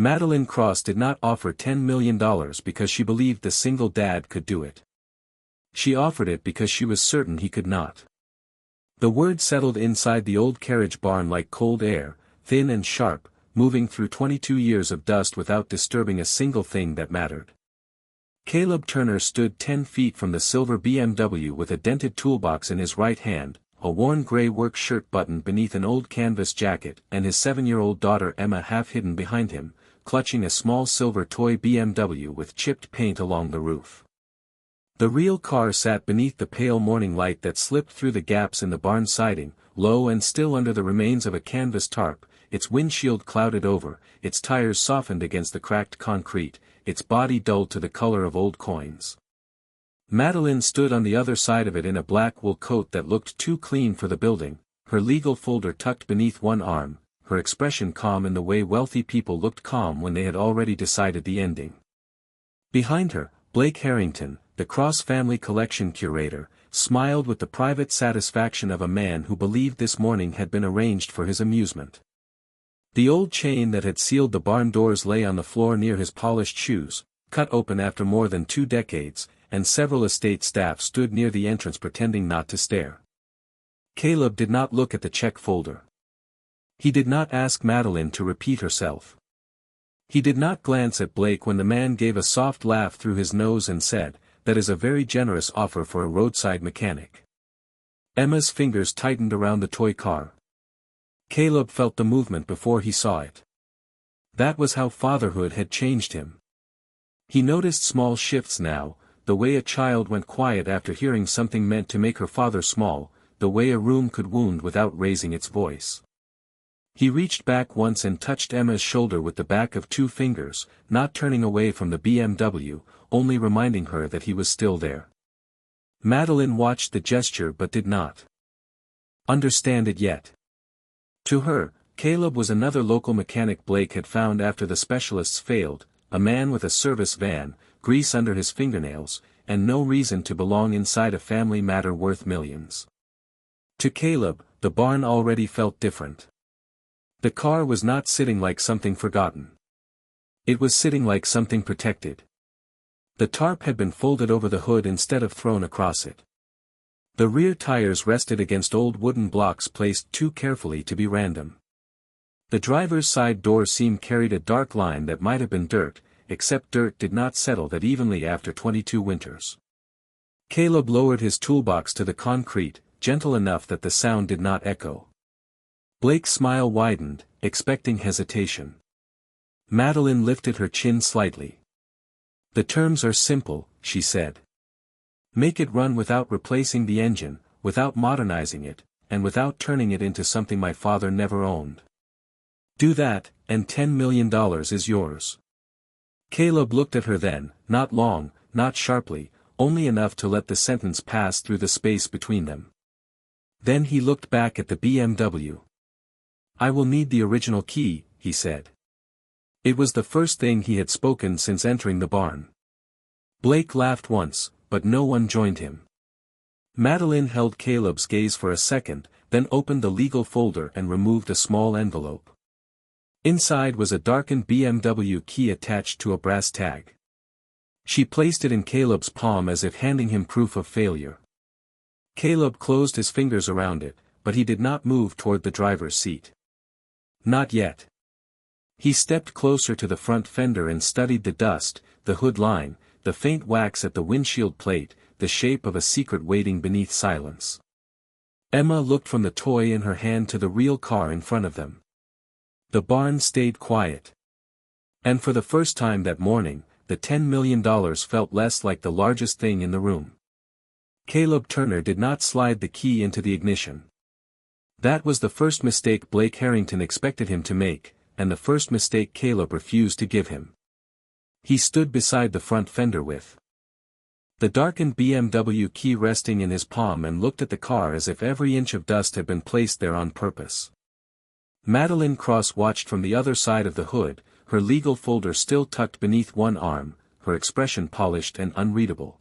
Madeline Cross did not offer $10 million because she believed the single dad could do it. She offered it because she was certain he could not. The word settled inside the old carriage barn like cold air, thin and sharp, moving through 22 years of dust without disturbing a single thing that mattered. Caleb Turner stood 10 feet from the silver BMW with a dented toolbox in his right hand, a worn gray work shirt buttoned beneath an old canvas jacket, and his 7-year-old daughter Emma half hidden behind him, clutching a small silver toy BMW with chipped paint along the roof. The real car sat beneath the pale morning light that slipped through the gaps in the barn siding, low and still under the remains of a canvas tarp, its windshield clouded over, its tires softened against the cracked concrete, its body dulled to the color of old coins. Madeline stood on the other side of it in a black wool coat that looked too clean for the building, her legal folder tucked beneath one arm, her expression calm in the way wealthy people looked calm when they had already decided the ending. Behind her, Blake Harrington, the Cross family collection curator, smiled with the private satisfaction of a man who believed this morning had been arranged for his amusement. The old chain that had sealed the barn doors lay on the floor near his polished shoes, cut open after more than 2 decades, and several estate staff stood near the entrance pretending not to stare. Caleb did not look at the check folder. He did not ask Madeline to repeat herself. He did not glance at Blake when the man gave a soft laugh through his nose and said, "That is a very generous offer for a roadside mechanic." Emma's fingers tightened around the toy car. Caleb felt the movement before he saw it. That was how fatherhood had changed him. He noticed small shifts now, the way a child went quiet after hearing something meant to make her father small, the way a room could wound without raising its voice. He reached back once and touched Emma's shoulder with the back of 2 fingers, not turning away from the BMW, only reminding her that he was still there. Madeline watched the gesture but did not understand it yet. To her, Caleb was another local mechanic Blake had found after the specialists failed, a man with a service van, grease under his fingernails, and no reason to belong inside a family matter worth millions. To Caleb, the barn already felt different. The car was not sitting like something forgotten. It was sitting like something protected. The tarp had been folded over the hood instead of thrown across it. The rear tires rested against old wooden blocks placed too carefully to be random. The driver's side door seam carried a dark line that might have been dirt, except dirt did not settle that evenly after 22 winters. Caleb lowered his toolbox to the concrete, gentle enough that the sound did not echo. Blake's smile widened, expecting hesitation. Madeline lifted her chin slightly. "The terms are simple," she said. "Make it run without replacing the engine, without modernizing it, and without turning it into something my father never owned. Do that, and $10 million is yours." Caleb looked at her then, not long, not sharply, only enough to let the sentence pass through the space between them. Then he looked back at the BMW. "I will need the original key," he said. It was the first thing he had spoken since entering the barn. Blake laughed once, but no one joined him. Madeline held Caleb's gaze for a second, then opened the legal folder and removed a small envelope. Inside was a darkened BMW key attached to a brass tag. She placed it in Caleb's palm as if handing him proof of failure. Caleb closed his fingers around it, but he did not move toward the driver's seat. Not yet. He stepped closer to the front fender and studied the dust, the hood line, the faint wax at the windshield plate, the shape of a secret waiting beneath silence. Emma looked from the toy in her hand to the real car in front of them. The barn stayed quiet. And for the first time that morning, the $10 million felt less like the largest thing in the room. Caleb Turner did not slide the key into the ignition. That was the first mistake Blake Harrington expected him to make, and the first mistake Caleb refused to give him. He stood beside the front fender with the darkened BMW key resting in his palm and looked at the car as if every inch of dust had been placed there on purpose. Madeline Cross watched from the other side of the hood, her legal folder still tucked beneath one arm, her expression polished and unreadable.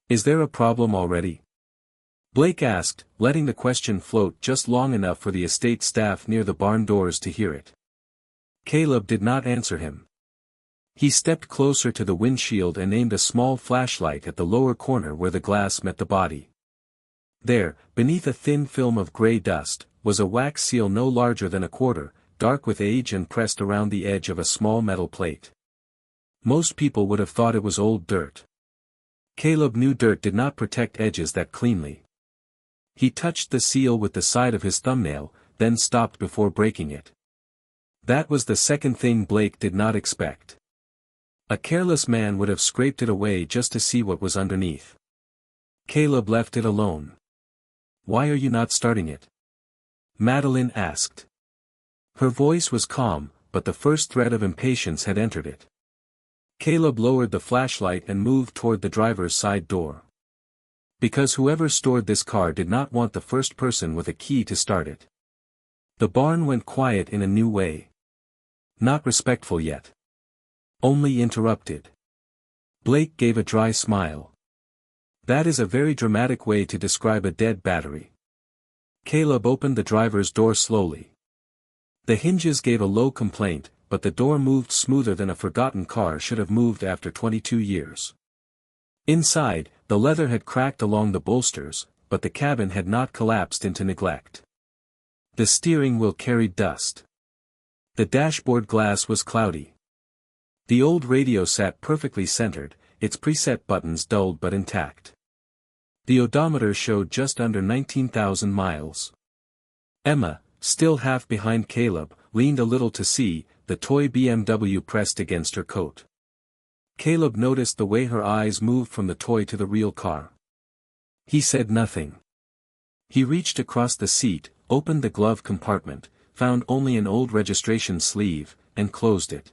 "Is there a problem already?" Blake asked, letting the question float just long enough for the estate staff near the barn doors to hear it. Caleb did not answer him. He stepped closer to the windshield and aimed a small flashlight at the lower corner where the glass met the body. There, beneath a thin film of gray dust, was a wax seal no larger than a quarter, dark with age and pressed around the edge of a small metal plate. Most people would have thought it was old dirt. Caleb knew dirt did not protect edges that cleanly. He touched the seal with the side of his thumbnail, then stopped before breaking it. That was the second thing Blake did not expect. A careless man would have scraped it away just to see what was underneath. Caleb left it alone. "Why are you not starting it?" Madeline asked. Her voice was calm, but the first thread of impatience had entered it. Caleb lowered the flashlight and moved toward the driver's side door. Because whoever stored this car did not want the first person with a key to start it. The barn went quiet in a new way. Not respectful yet. Only interrupted. Blake gave a dry smile. That is a very dramatic way to describe a dead battery. Caleb opened the driver's door slowly. The hinges gave a low complaint, but the door moved smoother than a forgotten car should have moved after 22 years. Inside, the leather had cracked along the bolsters, but the cabin had not collapsed into neglect. The steering wheel carried dust. The dashboard glass was cloudy. The old radio sat perfectly centered, its preset buttons dulled but intact. The odometer showed just under 19,000 miles. Emma, still half behind Caleb, leaned a little to see, the toy BMW pressed against her coat. Caleb noticed the way her eyes moved from the toy to the real car. He said nothing. He reached across the seat, opened the glove compartment, found only an old registration sleeve, and closed it.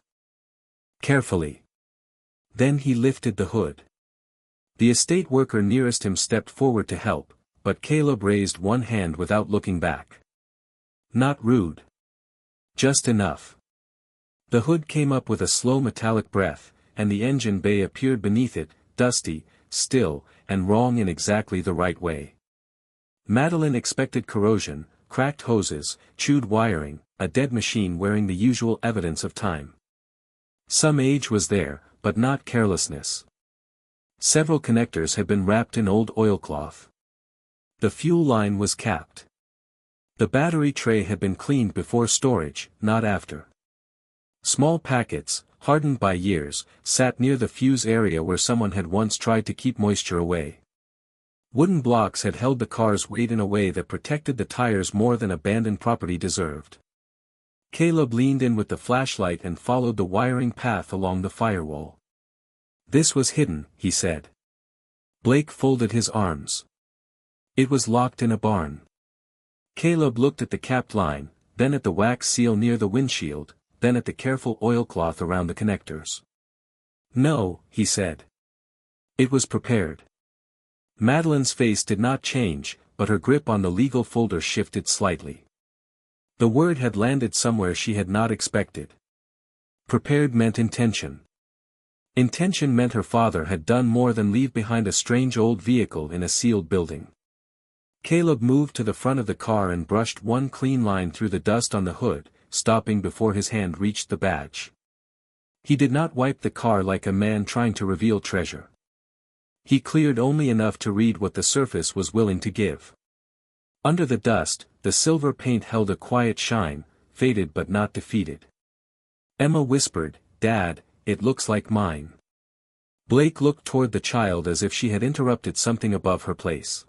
Carefully. Then he lifted the hood. The estate worker nearest him stepped forward to help, but Caleb raised one hand without looking back. Not rude. Just enough. The hood came up with a slow metallic breath, and the engine bay appeared beneath it, dusty, still, and wrong in exactly the right way. Madeline expected corrosion, cracked hoses, chewed wiring, a dead machine wearing the usual evidence of time. Some age was there, but not carelessness. Several connectors had been wrapped in old oilcloth. The fuel line was capped. The battery tray had been cleaned before storage, not after. Small packets, hardened by years, sat near the fuse area where someone had once tried to keep moisture away. Wooden blocks had held the car's weight in a way that protected the tires more than abandoned property deserved. Caleb leaned in with the flashlight and followed the wiring path along the firewall. This was hidden, he said. Blake folded his arms. It was locked in a barn. Caleb looked at the capped line, then at the wax seal near the windshield, then at the careful oilcloth around the connectors. No, he said. It was prepared. Madeline's face did not change, but her grip on the legal folder shifted slightly. The word had landed somewhere she had not expected. Prepared meant intention. Intention meant her father had done more than leave behind a strange old vehicle in a sealed building. Caleb moved to the front of the car and brushed one clean line through the dust on the hood, stopping before his hand reached the badge. He did not wipe the car like a man trying to reveal treasure. He cleared only enough to read what the surface was willing to give. Under the dust, the silver paint held a quiet shine, faded but not defeated. Emma whispered, "Dad, it looks like mine." Blake looked toward the child as if she had interrupted something above her place.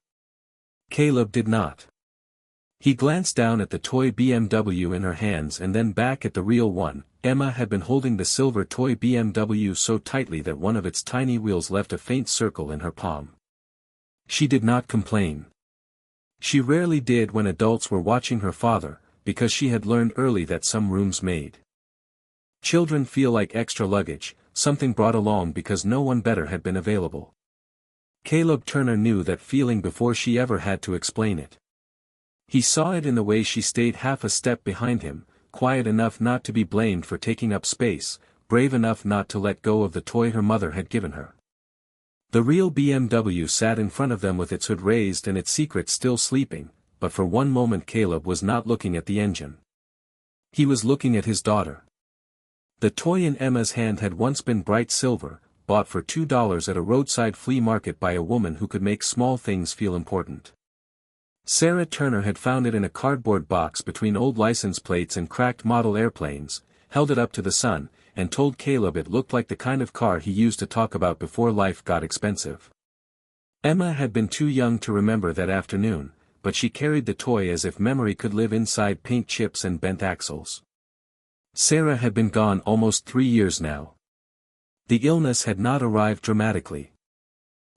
Caleb did not. He glanced down at the toy BMW in her hands and then back at the real one. Emma had been holding the silver toy BMW so tightly that one of its tiny wheels left a faint circle in her palm. She did not complain. She rarely did when adults were watching her father, because she had learned early that some rooms made children feel like extra luggage, something brought along because no one better had been available. Caleb Turner knew that feeling before she ever had to explain it. He saw it in the way she stayed half a step behind him, quiet enough not to be blamed for taking up space, brave enough not to let go of the toy her mother had given her. The real BMW sat in front of them with its hood raised and its secret still sleeping, but for one moment Caleb was not looking at the engine. He was looking at his daughter. The toy in Emma's hand had once been bright silver, bought for $2 at a roadside flea market by a woman who could make small things feel important. Sarah Turner had found it in a cardboard box between old license plates and cracked model airplanes, held it up to the sun, and told Caleb it looked like the kind of car he used to talk about before life got expensive. Emma had been too young to remember that afternoon, but she carried the toy as if memory could live inside paint chips and bent axles. Sarah had been gone almost 3 years now. The illness had not arrived dramatically.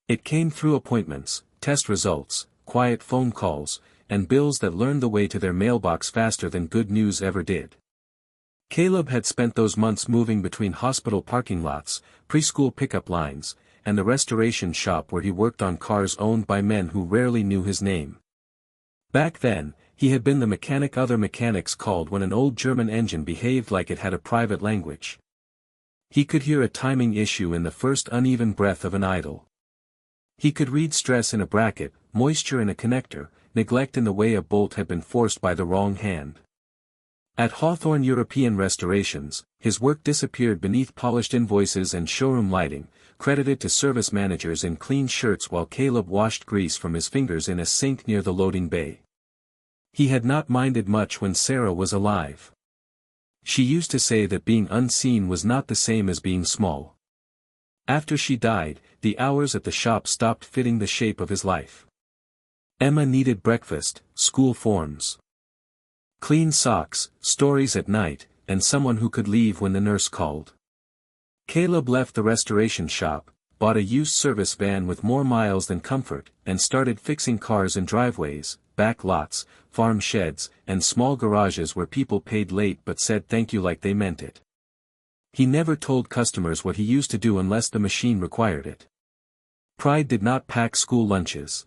It came through appointments, test results, quiet phone calls, and bills that learned the way to their mailbox faster than good news ever did. Caleb had spent those months moving between hospital parking lots, preschool pickup lines, and the restoration shop where he worked on cars owned by men who rarely knew his name. Back then, he had been the mechanic other mechanics called when an old German engine behaved like it had a private language. He could hear a timing issue in the first uneven breath of an idle. He could read stress in a bracket, moisture in a connector, neglect in the way a bolt had been forced by the wrong hand. At Hawthorne European Restorations, his work disappeared beneath polished invoices and showroom lighting, credited to service managers in clean shirts while Caleb washed grease from his fingers in a sink near the loading bay. He had not minded much when Sarah was alive. She used to say that being unseen was not the same as being small. After she died, the hours at the shop stopped fitting the shape of his life. Emma needed breakfast, school forms, clean socks, stories at night, and someone who could leave when the nurse called. Caleb left the restoration shop, bought a used service van with more miles than comfort, and started fixing cars in driveways, back lots, farm sheds, and small garages where people paid late but said thank you like they meant it. He never told customers what he used to do unless the machine required it. Pride did not pack school lunches.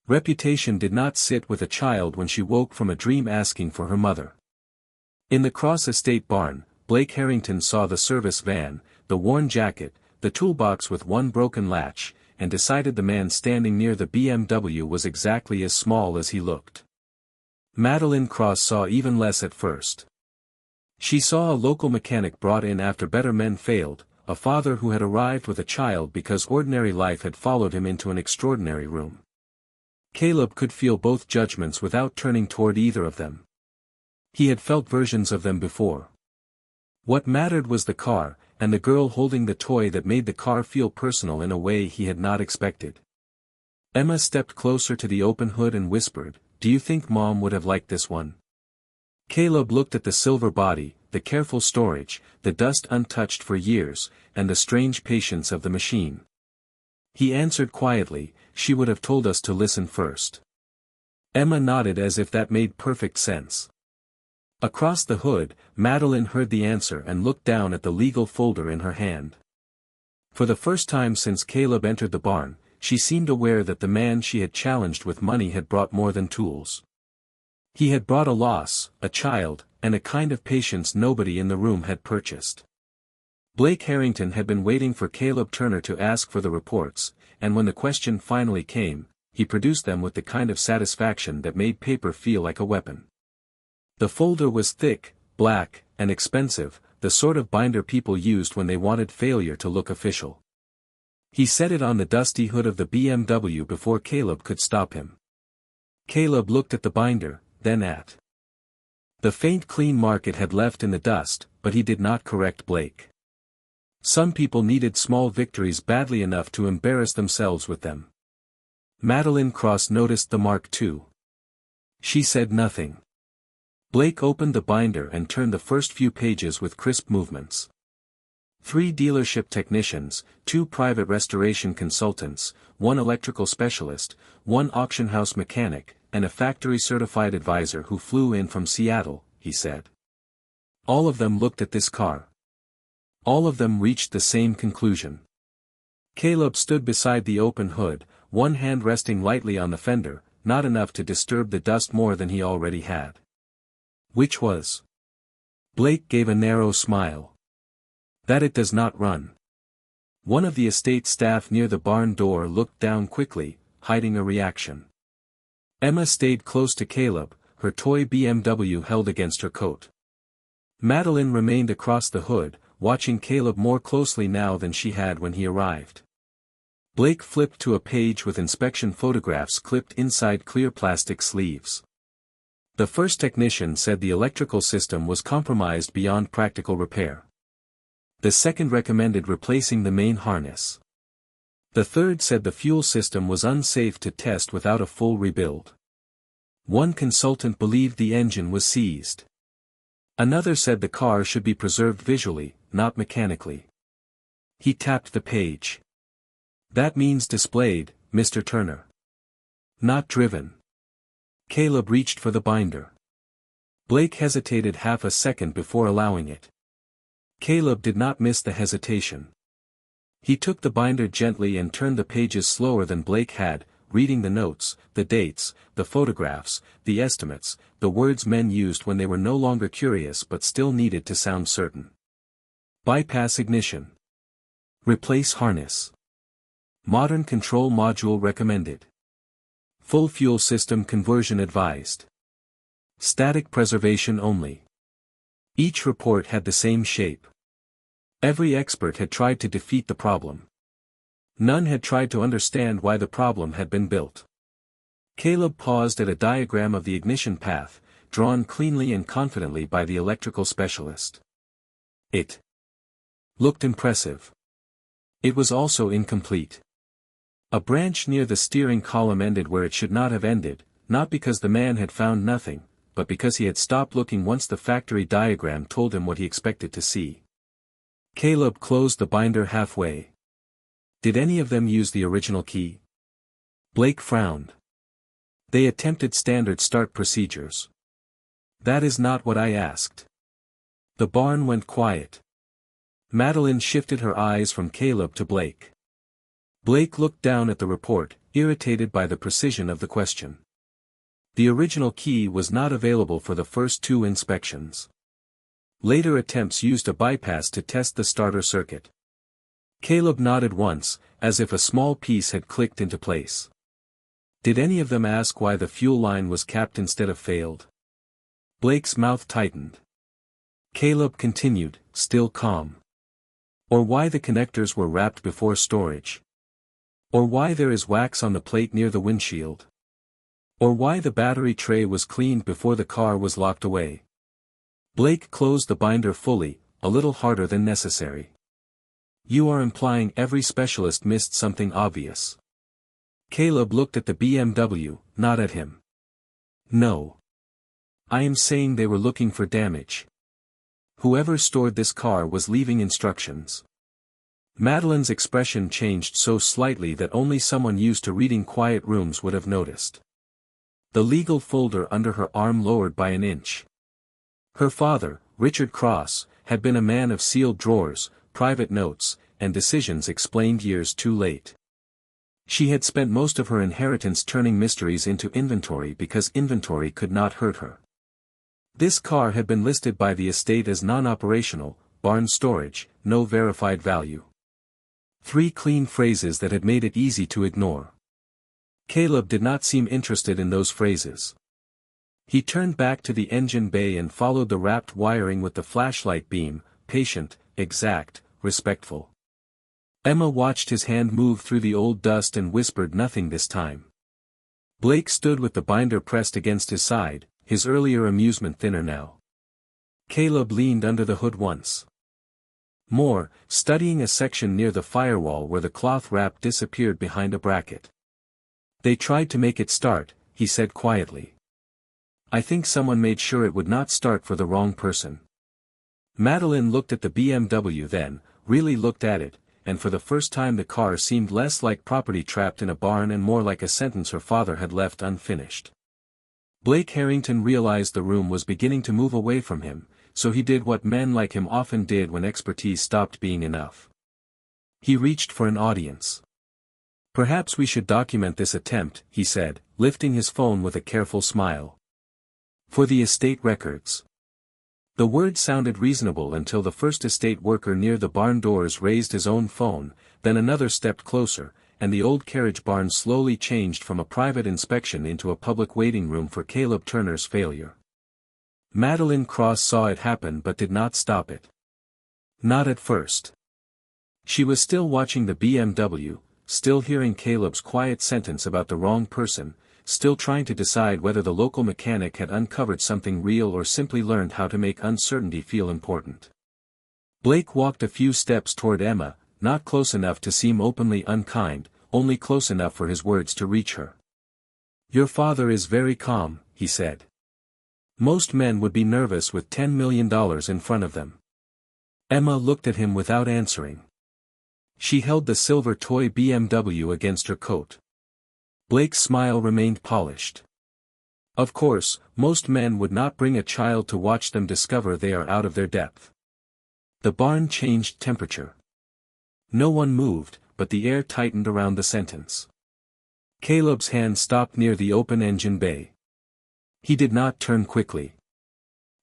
Reputation did not sit with a child when she woke from a dream asking for her mother. In the Cross Estate barn, Blake Harrington saw the service van, the worn jacket, the toolbox with one broken latch, and decided the man standing near the BMW was exactly as small as he looked. Madeline Cross saw even less at first. She saw a local mechanic brought in after better men failed, a father who had arrived with a child because ordinary life had followed him into an extraordinary room. Caleb could feel both judgments without turning toward either of them. He had felt versions of them before. What mattered was the car, and the girl holding the toy that made the car feel personal in a way he had not expected. Emma stepped closer to the open hood and whispered, "Do you think Mom would have liked this one?" Caleb looked at the silver body, the careful storage, the dust untouched for years, and the strange patience of the machine. He answered quietly, "She would have told us to listen first." Emma nodded as if that made perfect sense. Across the hood, Madeline heard the answer and looked down at the legal folder in her hand. For the first time since Caleb entered the barn, she seemed aware that the man she had challenged with money had brought more than tools. He had brought a loss, a child, and a kind of patience nobody in the room had purchased. Blake Harrington had been waiting for Caleb Turner to ask for the reports, and when the question finally came, he produced them with the kind of satisfaction that made paper feel like a weapon. The folder was thick, black, and expensive, the sort of binder people used when they wanted failure to look official. He set it on the dusty hood of the BMW before Caleb could stop him. Caleb looked at the binder, then at the faint clean mark it had left in the dust, but he did not correct Blake. Some people needed small victories badly enough to embarrass themselves with them. Madeline Cross noticed the mark too. She said nothing. Blake opened the binder and turned the first few pages with crisp movements. 3 dealership technicians, 2 private restoration consultants, 1 electrical specialist, 1 auction house mechanic, and a factory-certified advisor who flew in from Seattle, he said. All of them looked at this car. All of them reached the same conclusion. Caleb stood beside the open hood, one hand resting lightly on the fender, not enough to disturb the dust more than he already had. Which was? Blake gave a narrow smile. That it does not run. One of the estate staff near the barn door looked down quickly, hiding a reaction. Emma stayed close to Caleb, her toy BMW held against her coat. Madeline remained across the hood, watching Caleb more closely now than she had when he arrived. Blake flipped to a page with inspection photographs clipped inside clear plastic sleeves. The first technician said the electrical system was compromised beyond practical repair. The second recommended replacing the main harness. The third said the fuel system was unsafe to test without a full rebuild. One consultant believed the engine was seized. Another said the car should be preserved visually, not mechanically. He tapped the page. That means displayed, Mr. Turner. Not driven. Caleb reached for the binder. Blake hesitated half a second before allowing it. Caleb did not miss the hesitation. He took the binder gently and turned the pages slower than Blake had, reading the notes, the dates, the photographs, the estimates, the words men used when they were no longer curious but still needed to sound certain. Bypass ignition. Replace harness. Modern control module recommended. Full fuel system conversion advised. Static preservation only. Each report had the same shape. Every expert had tried to defeat the problem. None had tried to understand why the problem had been built. Caleb paused at a diagram of the ignition path, drawn cleanly and confidently by the electrical specialist. It looked impressive. It was also incomplete. A branch near the steering column ended where it should not have ended, not because the man had found nothing, but because he had stopped looking once the factory diagram told him what he expected to see. Caleb closed the binder halfway. Did any of them use the original key? Blake frowned. They attempted standard start procedures. That is not what I asked. The barn went quiet. Madeline shifted her eyes from Caleb to Blake. Blake looked down at the report, irritated by the precision of the question. The original key was not available for the first two inspections. Later attempts used a bypass to test the starter circuit. Caleb nodded once, as if a small piece had clicked into place. Did any of them ask why the fuel line was capped instead of failed? Blake's mouth tightened. Caleb continued, still calm. Or why the connectors were wrapped before storage. Or why there is wax on the plate near the windshield. Or why the battery tray was cleaned before the car was locked away. Blake closed the binder fully, a little harder than necessary. You are implying every specialist missed something obvious. Caleb looked at the BMW, not at him. No. I am saying they were looking for damage. Whoever stored this car was leaving instructions. Madeline's expression changed so slightly that only someone used to reading quiet rooms would have noticed. The legal folder under her arm lowered by an inch. Her father, Richard Cross, had been a man of sealed drawers, private notes, and decisions explained years too late. She had spent most of her inheritance turning mysteries into inventory because inventory could not hurt her. This car had been listed by the estate as non-operational, barn storage, no verified value. 3 clean phrases that had made it easy to ignore. Caleb did not seem interested in those phrases. He turned back to the engine bay and followed the wrapped wiring with the flashlight beam, patient, exact, respectful. Emma watched his hand move through the old dust and whispered nothing this time. Blake stood with the binder pressed against his side, his earlier amusement thinner now. Caleb leaned under the hood once more, studying a section near the firewall where the cloth wrap disappeared behind a bracket. They tried to make it start, he said quietly. I think someone made sure it would not start for the wrong person. Madeline looked at the BMW then, really looked at it, and for the first time the car seemed less like property trapped in a barn and more like a sentence her father had left unfinished. Blake Harrington realized the room was beginning to move away from him, so he did what men like him often did when expertise stopped being enough. He reached for an audience. Perhaps we should document this attempt, he said, lifting his phone with a careful smile. For the estate records. The word sounded reasonable until the first estate worker near the barn doors raised his own phone, then another stepped closer, and the old carriage barn slowly changed from a private inspection into a public waiting room for Caleb Turner's failure. Madeline Cross saw it happen but did not stop it. Not at first. She was still watching the BMW, still hearing Caleb's quiet sentence about the wrong person, still trying to decide whether the local mechanic had uncovered something real or simply learned how to make uncertainty feel important. Blake walked a few steps toward Emma, not close enough to seem openly unkind, only close enough for his words to reach her. "Your father is very calm," he said. "Most men would be nervous with $10 million in front of them." Emma looked at him without answering. She held the silver toy BMW against her coat. Blake's smile remained polished. "Of course, most men would not bring a child to watch them discover they are out of their depth." The barn changed temperature. No one moved, but the air tightened around the sentence. Caleb's hand stopped near the open engine bay. He did not turn quickly.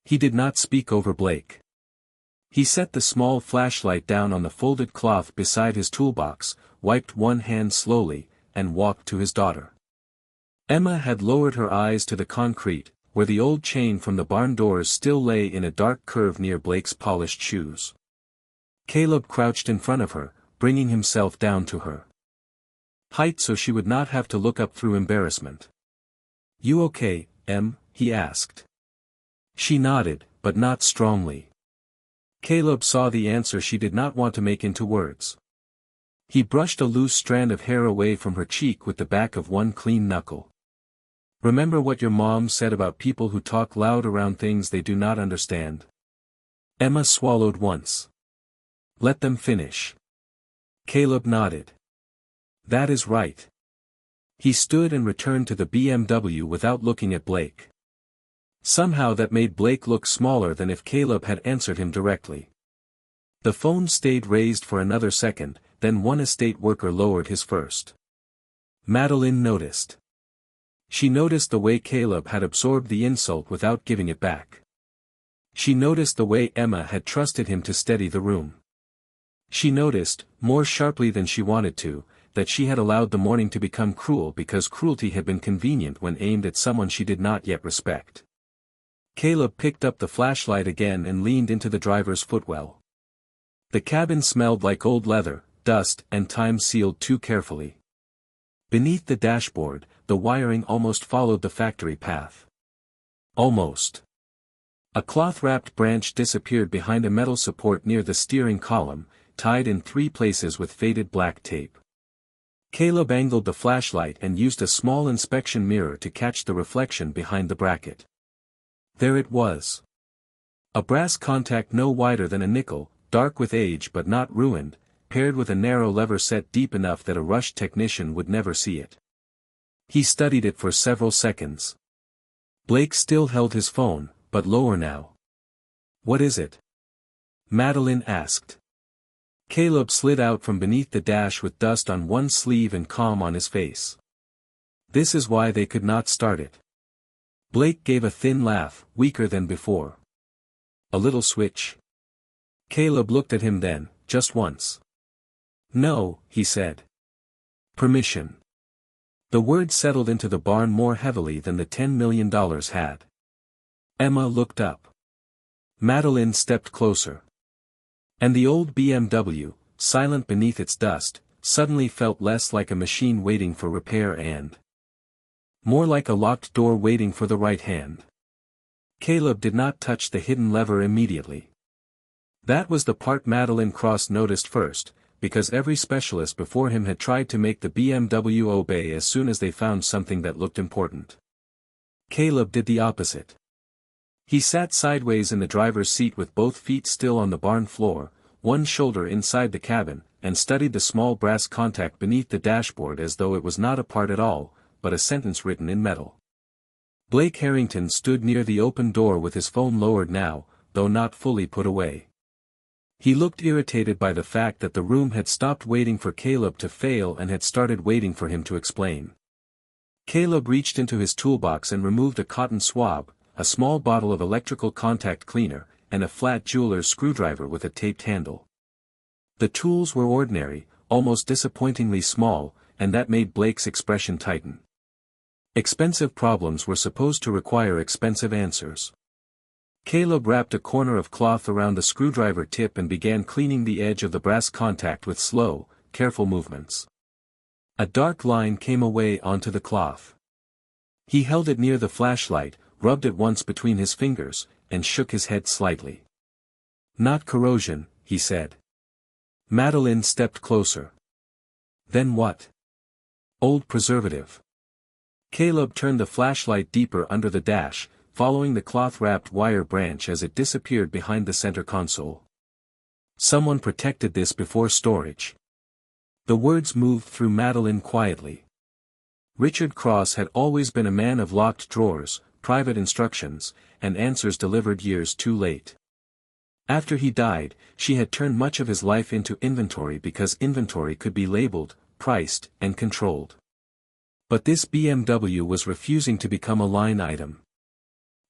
He did not speak over Blake. He set the small flashlight down on the folded cloth beside his toolbox, wiped one hand slowly, and walked to his daughter. Emma had lowered her eyes to the concrete, where the old chain from the barn doors still lay in a dark curve near Blake's polished shoes. Caleb crouched in front of her, bringing himself down to her height so she would not have to look up through embarrassment. "You okay, Em?" he asked. She nodded, but not strongly. Caleb saw the answer she did not want to make into words. He brushed a loose strand of hair away from her cheek with the back of one clean knuckle. "Remember what your mom said about people who talk loud around things they do not understand?" Emma swallowed once. "Let them finish." Caleb nodded. "That is right." He stood and returned to the BMW without looking at Blake. Somehow that made Blake look smaller than if Caleb had answered him directly. The phone stayed raised for another second, then one estate worker lowered his first. Madeline noticed. She noticed the way Caleb had absorbed the insult without giving it back. She noticed the way Emma had trusted him to steady the room. She noticed, more sharply than she wanted to, that she had allowed the morning to become cruel because cruelty had been convenient when aimed at someone she did not yet respect. Caleb picked up the flashlight again and leaned into the driver's footwell. The cabin smelled like old leather, dust, and time sealed too carefully. Beneath the dashboard, the wiring almost followed the factory path. Almost. A cloth-wrapped branch disappeared behind a metal support near the steering column, tied in 3 places with faded black tape. Caleb angled the flashlight and used a small inspection mirror to catch the reflection behind the bracket. There it was. A brass contact no wider than a nickel, dark with age but not ruined, paired with a narrow lever set deep enough that a rush technician would never see it. He studied it for several seconds. Blake still held his phone, but lower now. "What is it?" Madeline asked. Caleb slid out from beneath the dash with dust on one sleeve and calm on his face. "This is why they could not start it." Blake gave a thin laugh, weaker than before. "A little switch?" Caleb looked at him then, just once. "No," he said. "Permission." The word settled into the barn more heavily than the $10 million had. Emma looked up. Madeline stepped closer. And the old BMW, silent beneath its dust, suddenly felt less like a machine waiting for repair and more like a locked door waiting for the right hand. Caleb did not touch the hidden lever immediately. That was the part Madeline Cross noticed first, because every specialist before him had tried to make the BMW obey as soon as they found something that looked important. Caleb did the opposite. He sat sideways in the driver's seat with both feet still on the barn floor, one shoulder inside the cabin, and studied the small brass contact beneath the dashboard as though it was not a part at all, but a sentence written in metal. Blake Harrington stood near the open door with his phone lowered now, though not fully put away. He looked irritated by the fact that the room had stopped waiting for Caleb to fail and had started waiting for him to explain. Caleb reached into his toolbox and removed a cotton swab, a small bottle of electrical contact cleaner, and a flat jeweler's screwdriver with a taped handle. The tools were ordinary, almost disappointingly small, and that made Blake's expression tighten. Expensive problems were supposed to require expensive answers. Caleb wrapped a corner of cloth around the screwdriver tip and began cleaning the edge of the brass contact with slow, careful movements. A dark line came away onto the cloth. He held it near the flashlight, rubbed it once between his fingers, and shook his head slightly. "Not corrosion," he said. Madeline stepped closer. "Then what?" "Old preservative." Caleb turned the flashlight deeper under the dash, following the cloth-wrapped wire branch as it disappeared behind the center console. "Someone protected this before storage." The words moved through Madeline quietly. Richard Cross had always been a man of locked drawers, private instructions, and answers delivered years too late. After he died, she had turned much of his life into inventory because inventory could be labeled, priced, and controlled. But this BMW was refusing to become a line item.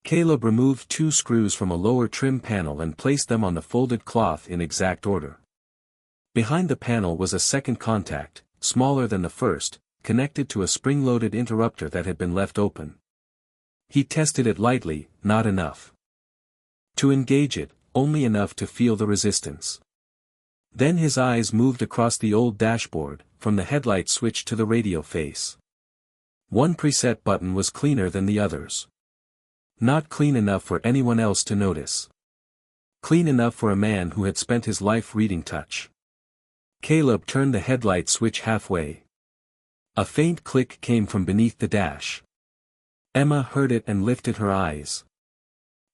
Caleb removed 2 screws from a lower trim panel and placed them on the folded cloth in exact order. Behind the panel was a second contact, smaller than the first, connected to a spring-loaded interrupter that had been left open. He tested it lightly, not enough to engage it, only enough to feel the resistance. Then his eyes moved across the old dashboard, from the headlight switch to the radio face. One preset button was cleaner than the others. Not clean enough for anyone else to notice. Clean enough for a man who had spent his life reading touch. Caleb turned the headlight switch halfway. A faint click came from beneath the dash. Emma heard it and lifted her eyes.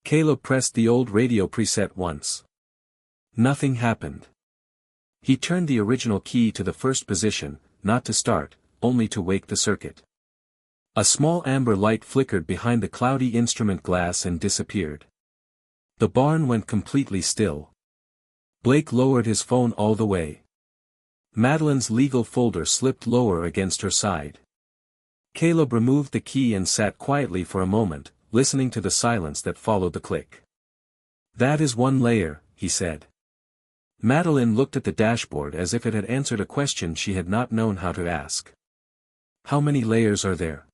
Caleb pressed the old radio preset once. Nothing happened. He turned the original key to the first position, not to start, only to wake the circuit. A small amber light flickered behind the cloudy instrument glass and disappeared. The barn went completely still. Blake lowered his phone all the way. Madeline's legal folder slipped lower against her side. Caleb removed the key and sat quietly for a moment, listening to the silence that followed the click. "That is one layer," he said. Madeline looked at the dashboard as if it had answered a question she had not known how to ask. "How many layers are there?"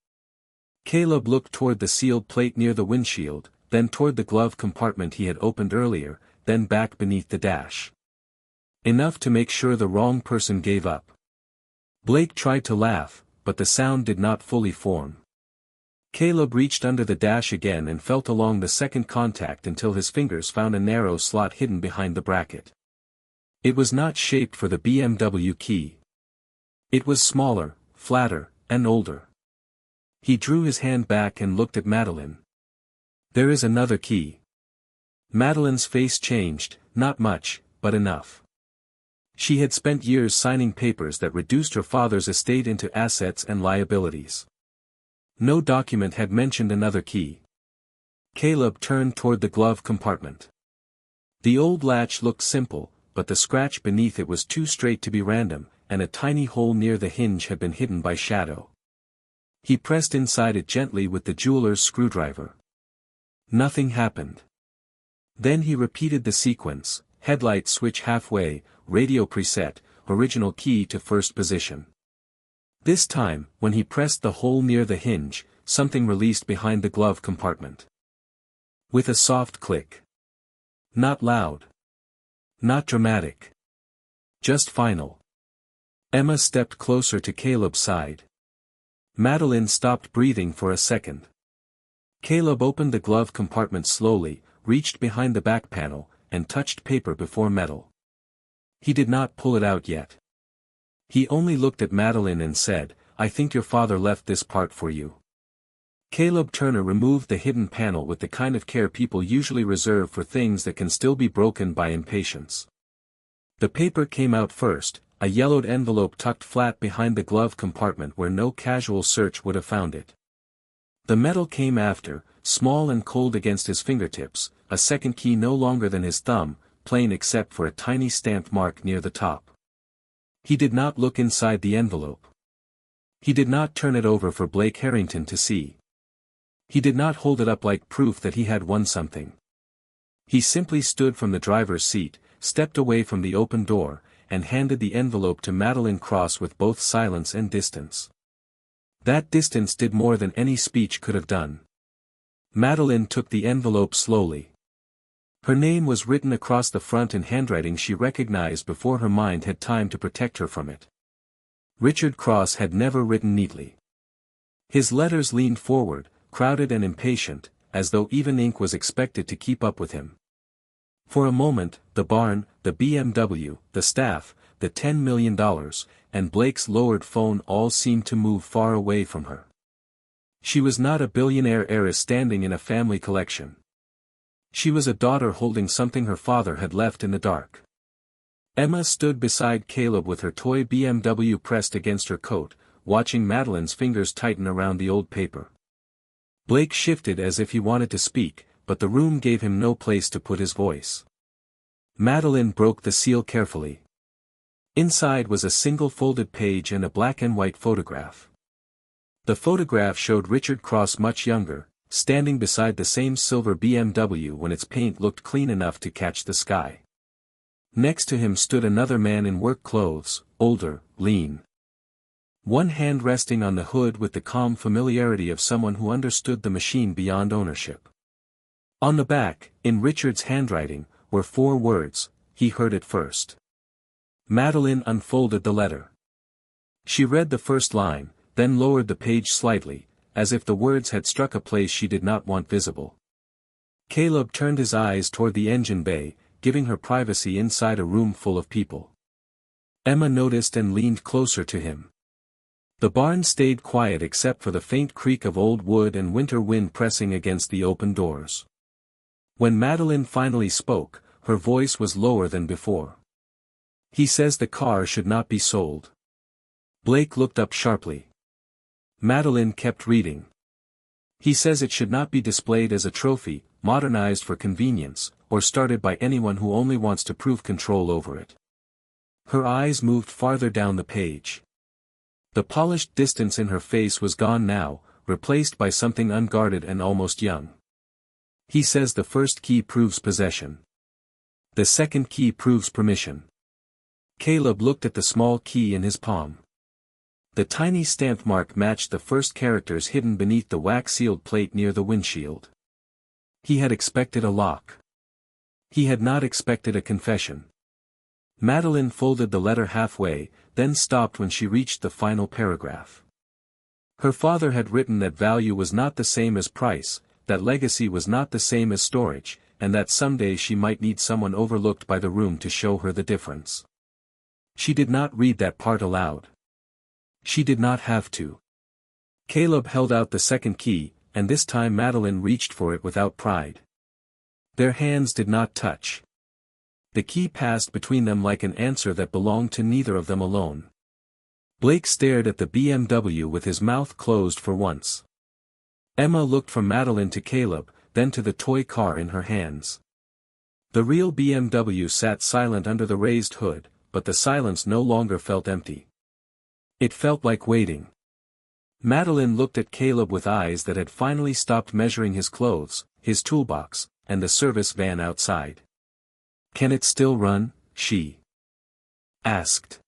Caleb looked toward the sealed plate near the windshield, then toward the glove compartment he had opened earlier, then back beneath the dash. Enough to make sure the wrong person gave up. Blake tried to laugh, but the sound did not fully form. Caleb reached under the dash again and felt along the second contact until his fingers found a narrow slot hidden behind the bracket. It was not shaped for the BMW key. It was smaller, flatter, and older. He drew his hand back and looked at Madeline. "There is another key." Madeline's face changed, not much, but enough. She had spent years signing papers that reduced her father's estate into assets and liabilities. No document had mentioned another key. Caleb turned toward the glove compartment. The old latch looked simple, but the scratch beneath it was too straight to be random, and a tiny hole near the hinge had been hidden by shadow. He pressed inside it gently with the jeweler's screwdriver. Nothing happened. Then he repeated the sequence: headlight switch halfway, radio preset, original key to first position. This time, when he pressed the hole near the hinge, something released behind the glove compartment. With a soft click. Not loud. Not dramatic. Just final. Emma stepped closer to Caleb's side. Madeline stopped breathing for a second. Caleb opened the glove compartment slowly, reached behind the back panel, and touched paper before metal. He did not pull it out yet. He only looked at Madeline and said, "I think your father left this part for you." Caleb Turner removed the hidden panel with the kind of care people usually reserve for things that can still be broken by impatience. The paper came out first, a yellowed envelope tucked flat behind the glove compartment where no casual search would have found it. The metal came after, small and cold against his fingertips, a second key no longer than his thumb, plain except for a tiny stamped mark near the top. He did not look inside the envelope. He did not turn it over for Blake Harrington to see. He did not hold it up like proof that he had won something. He simply stood from the driver's seat, stepped away from the open door, and handed the envelope to Madeline Cross with both silence and distance. That distance did more than any speech could have done. Madeline took the envelope slowly. Her name was written across the front in handwriting she recognized before her mind had time to protect her from it. Richard Cross had never written neatly. His letters leaned forward, crowded and impatient, as though even ink was expected to keep up with him. For a moment, the barn, the BMW, the staff, the $10 million, and Blake's lowered phone all seemed to move far away from her. She was not a billionaire heiress standing in a family collection. She was a daughter holding something her father had left in the dark. Emma stood beside Caleb with her toy BMW pressed against her coat, watching Madeline's fingers tighten around the old paper. Blake shifted as if he wanted to speak, but the room gave him no place to put his voice. Madeline broke the seal carefully. Inside was a single folded page and a black and white photograph. The photograph showed Richard Cross much younger, standing beside the same silver BMW when its paint looked clean enough to catch the sky. Next to him stood another man in work clothes, older, lean. One hand resting on the hood with the calm familiarity of someone who understood the machine beyond ownership. On the back, in Richard's handwriting, were 4 words, "He heard it first." Madeline unfolded the letter. She read the first line, then lowered the page slightly, as if the words had struck a place she did not want visible. Caleb turned his eyes toward the engine bay, giving her privacy inside a room full of people. Emma noticed and leaned closer to him. The barn stayed quiet except for the faint creak of old wood and winter wind pressing against the open doors. When Madeline finally spoke, her voice was lower than before. "He says the car should not be sold." Blake looked up sharply. Madeline kept reading. "He says it should not be displayed as a trophy, modernized for convenience, or started by anyone who only wants to prove control over it." Her eyes moved farther down the page. The polished distance in her face was gone now, replaced by something unguarded and almost young. "He says the first key proves possession. The second key proves permission." Caleb looked at the small key in his palm. The tiny stamp mark matched the first characters hidden beneath the wax-sealed plate near the windshield. He had expected a lock. He had not expected a confession. Madeline folded the letter halfway, then stopped when she reached the final paragraph. Her father had written that value was not the same as price, that legacy was not the same as storage, and that someday she might need someone overlooked by the room to show her the difference. She did not read that part aloud. She did not have to. Caleb held out the second key, and this time Madeline reached for it without pride. Their hands did not touch. The key passed between them like an answer that belonged to neither of them alone. Blake stared at the BMW with his mouth closed for once. Emma looked from Madeline to Caleb, then to the toy car in her hands. The real BMW sat silent under the raised hood, but the silence no longer felt empty. It felt like waiting. Madeline looked at Caleb with eyes that had finally stopped measuring his clothes, his toolbox, and the service van outside. "Can it still run?" she asked.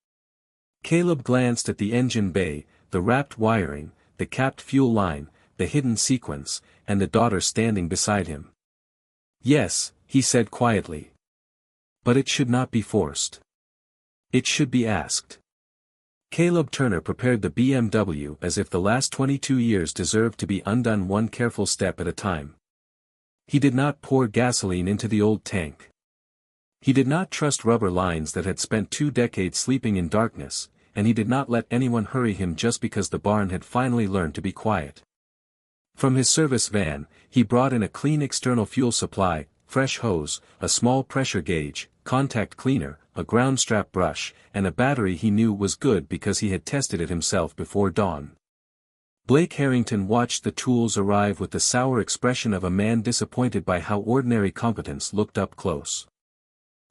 Caleb glanced at the engine bay, the wrapped wiring, the capped fuel line, the hidden sequence, and the daughter standing beside him. "Yes," he said quietly. "But it should not be forced. It should be asked." Caleb Turner prepared the BMW as if the last 22 years deserved to be undone one careful step at a time. He did not pour gasoline into the old tank. He did not trust rubber lines that had spent 2 decades sleeping in darkness, and he did not let anyone hurry him just because the barn had finally learned to be quiet. From his service van, he brought in a clean external fuel supply, fresh hose, a small pressure gauge, contact cleaner, a ground strap brush, and a battery he knew was good because he had tested it himself before dawn. Blake Harrington watched the tools arrive with the sour expression of a man disappointed by how ordinary competence looked up close.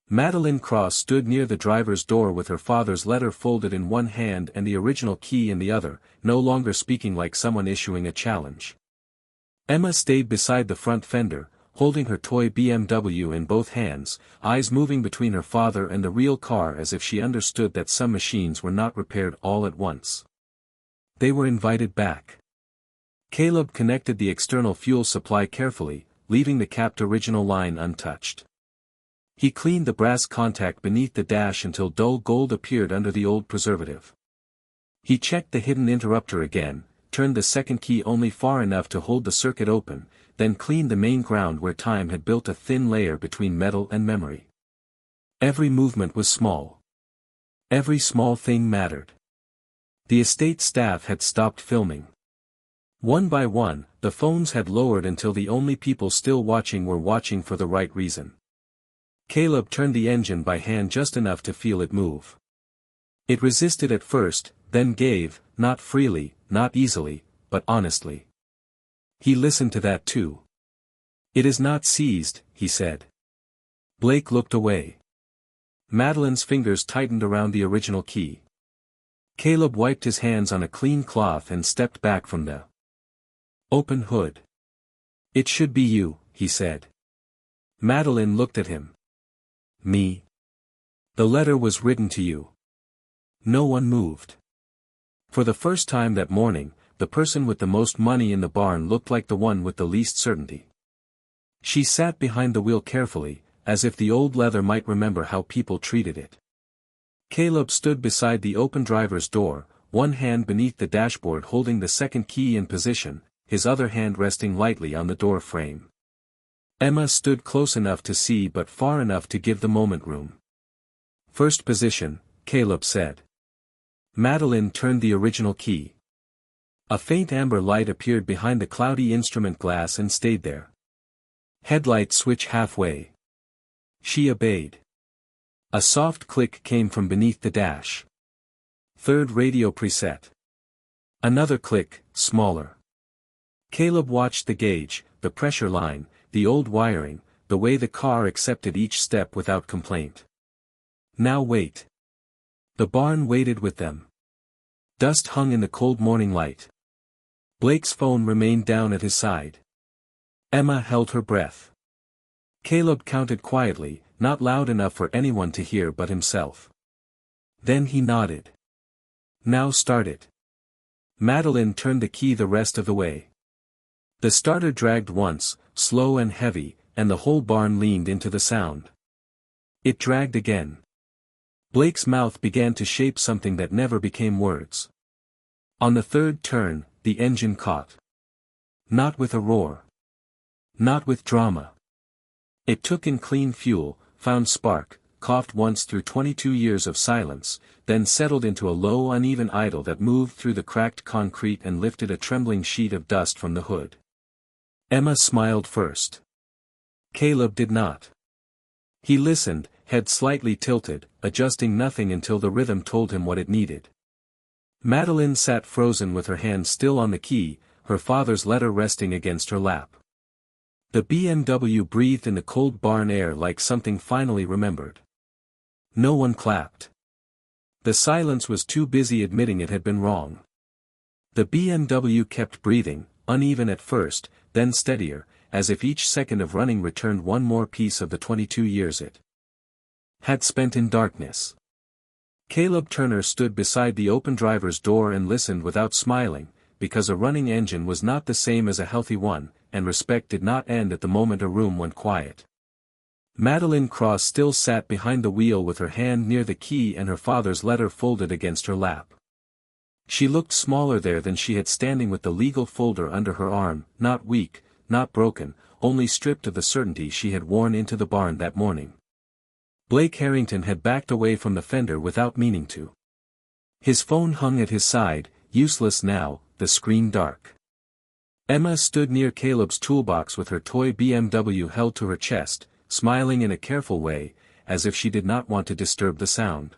Madeline Cross stood near the driver's door with her father's letter folded in one hand and the original key in the other, no longer speaking like someone issuing a challenge. Emma stayed beside the front fender, holding her toy BMW in both hands, eyes moving between her father and the real car as if she understood that some machines were not repaired all at once. They were invited back. Caleb connected the external fuel supply carefully, leaving the capped original line untouched. He cleaned the brass contact beneath the dash until dull gold appeared under the old preservative. He checked the hidden interrupter again, turned the second key only far enough to hold the circuit open, then cleaned the main ground where time had built a thin layer between metal and memory. Every movement was small. Every small thing mattered. The estate staff had stopped filming. One by one, the phones had lowered until the only people still watching were watching for the right reason. Caleb turned the engine by hand just enough to feel it move. It resisted at first, then gave, not freely, not easily, but honestly. He listened to that too. "It is not seized," he said. Blake looked away. Madeline's fingers tightened around the original key. Caleb wiped his hands on a clean cloth and stepped back from the open hood. "It should be you," he said. Madeline looked at him. "Me? The letter was written to you." No one moved. For the first time that morning, the person with the most money in the barn looked like the one with the least certainty. She sat behind the wheel carefully, as if the old leather might remember how people treated it. Caleb stood beside the open driver's door, one hand beneath the dashboard holding the second key in position, his other hand resting lightly on the door frame. Emma stood close enough to see but far enough to give the moment room. "First position," Caleb said. Madeline turned the original key. A faint amber light appeared behind the cloudy instrument glass and stayed there. "Headlight switch halfway." She obeyed. A soft click came from beneath the dash. "Third radio preset." Another click, smaller. Caleb watched the gauge, the pressure line, the old wiring, the way the car accepted each step without complaint. "Now wait." The barn waited with them. Dust hung in the cold morning light. Blake's phone remained down at his side. Emma held her breath. Caleb counted quietly, not loud enough for anyone to hear but himself. Then he nodded. "Now start it." Madeline turned the key the rest of the way. The starter dragged once, slow and heavy, and the whole barn leaned into the sound. It dragged again. Blake's mouth began to shape something that never became words. On the third turn, the engine caught. Not with a roar. Not with drama. It took in clean fuel, found spark, coughed once through 22 years of silence, then settled into a low uneven idle that moved through the cracked concrete and lifted a trembling sheet of dust from the hood. Emma smiled first. Caleb did not. He listened, head slightly tilted, adjusting nothing until the rhythm told him what it needed. Madeline sat frozen with her hand still on the key, her father's letter resting against her lap. The BMW breathed in the cold barn air like something finally remembered. No one clapped. The silence was too busy admitting it had been wrong. The BMW kept breathing, uneven at first, then steadier, as if each second of running returned one more piece of the 22 years it had spent in darkness. Caleb Turner stood beside the open driver's door and listened without smiling, because a running engine was not the same as a healthy one, and respect did not end at the moment a room went quiet. Madeline Cross still sat behind the wheel with her hand near the key and her father's letter folded against her lap. She looked smaller there than she had standing with the legal folder under her arm, not weak, not broken, only stripped of the certainty she had worn into the barn that morning. Blake Harrington had backed away from the fender without meaning to. His phone hung at his side, useless now, the screen dark. Emma stood near Caleb's toolbox with her toy BMW held to her chest, smiling in a careful way, as if she did not want to disturb the sound.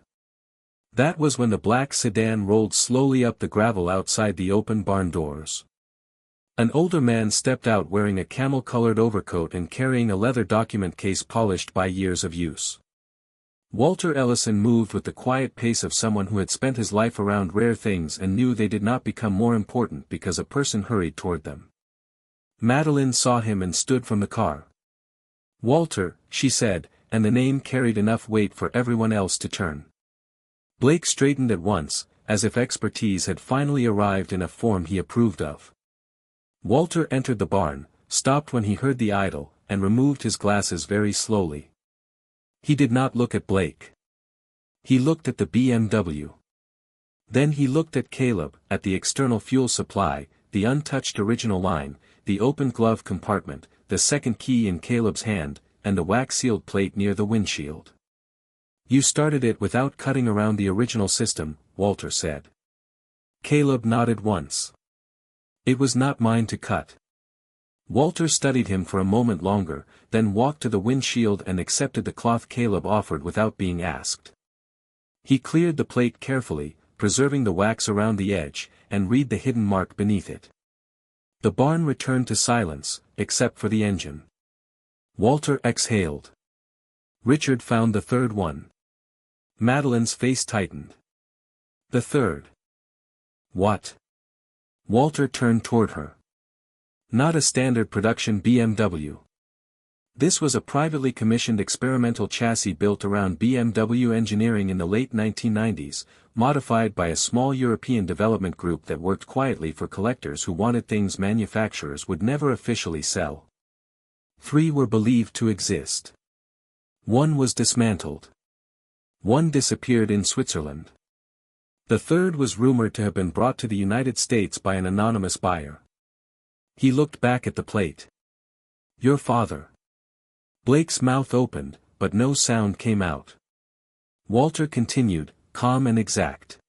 That was when the black sedan rolled slowly up the gravel outside the open barn doors. An older man stepped out wearing a camel-colored overcoat and carrying a leather document case polished by years of use. Walter Ellison moved with the quiet pace of someone who had spent his life around rare things and knew they did not become more important because a person hurried toward them. Madeline saw him and stood from the car. "Walter," she said, and the name carried enough weight for everyone else to turn. Blake straightened at once, as if expertise had finally arrived in a form he approved of. Walter entered the barn, stopped when he heard the idle, and removed his glasses very slowly. He did not look at Blake. He looked at the BMW. Then he looked at Caleb, at the external fuel supply, the untouched original line, the open glove compartment, the second key in Caleb's hand, and the wax-sealed plate near the windshield. "You started it without cutting around the original system," Walter said. Caleb nodded once. "It was not mine to cut." Walter studied him for a moment longer, then walked to the windshield and accepted the cloth Caleb offered without being asked. He cleared the plate carefully, preserving the wax around the edge, and read the hidden mark beneath it. The barn returned to silence, except for the engine. Walter exhaled. Richard found the third one. Madeline's face tightened. "The third." "What?" Walter turned toward her. "Not a standard production BMW. This was a privately commissioned experimental chassis built around BMW engineering in the late 1990s, modified by a small European development group that worked quietly for collectors who wanted things manufacturers would never officially sell. 3 were believed to exist. 1 was dismantled. 1 disappeared in Switzerland. The third was rumored to have been brought to the United States by an anonymous buyer." He looked back at the plate. "Your father." Blake's mouth opened, but no sound came out. Walter continued, calm and exact.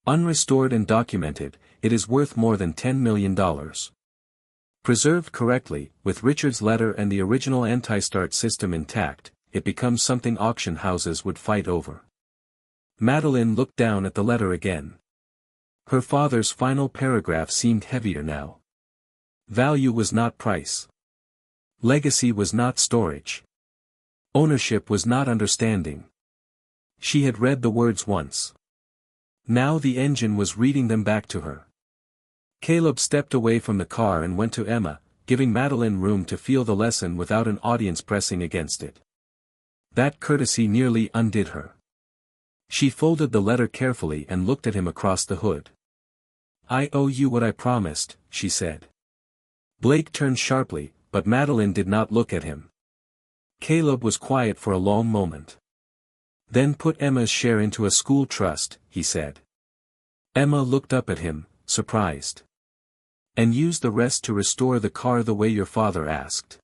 "Unrestored and documented, it is worth more than $10 million. Preserved correctly, with Richard's letter and the original anti-start system intact, it becomes something auction houses would fight over." Madeline looked down at the letter again. Her father's final paragraph seemed heavier now. Value was not price. Legacy was not storage. Ownership was not understanding. She had read the words once. Now the engine was reading them back to her. Caleb stepped away from the car and went to Emma, giving Madeline room to feel the lesson without an audience pressing against it. That courtesy nearly undid her. She folded the letter carefully and looked at him across the hood. "I owe you what I promised," she said. Blake turned sharply, but Madeline did not look at him. Caleb was quiet for a long moment. "Then put Emma's share into a school trust," he said. Emma looked up at him, surprised. "And use the rest to restore the car the way your father asked.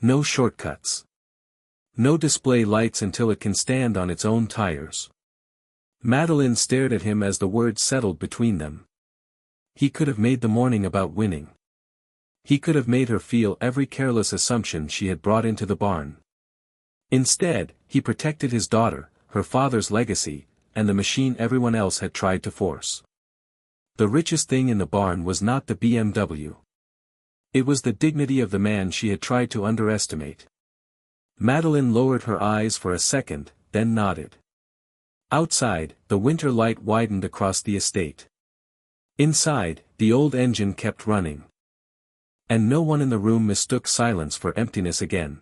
No shortcuts. No display lights until it can stand on its own tires." Madeline stared at him as the words settled between them. He could have made the morning about winning. He could have made her feel every careless assumption she had brought into the barn. Instead, he protected his daughter, her father's legacy, and the machine everyone else had tried to force. The richest thing in the barn was not the BMW. It was the dignity of the man she had tried to underestimate. Madeline lowered her eyes for a second, then nodded. Outside, the winter light widened across the estate. Inside, the old engine kept running. And no one in the room mistook silence for emptiness again.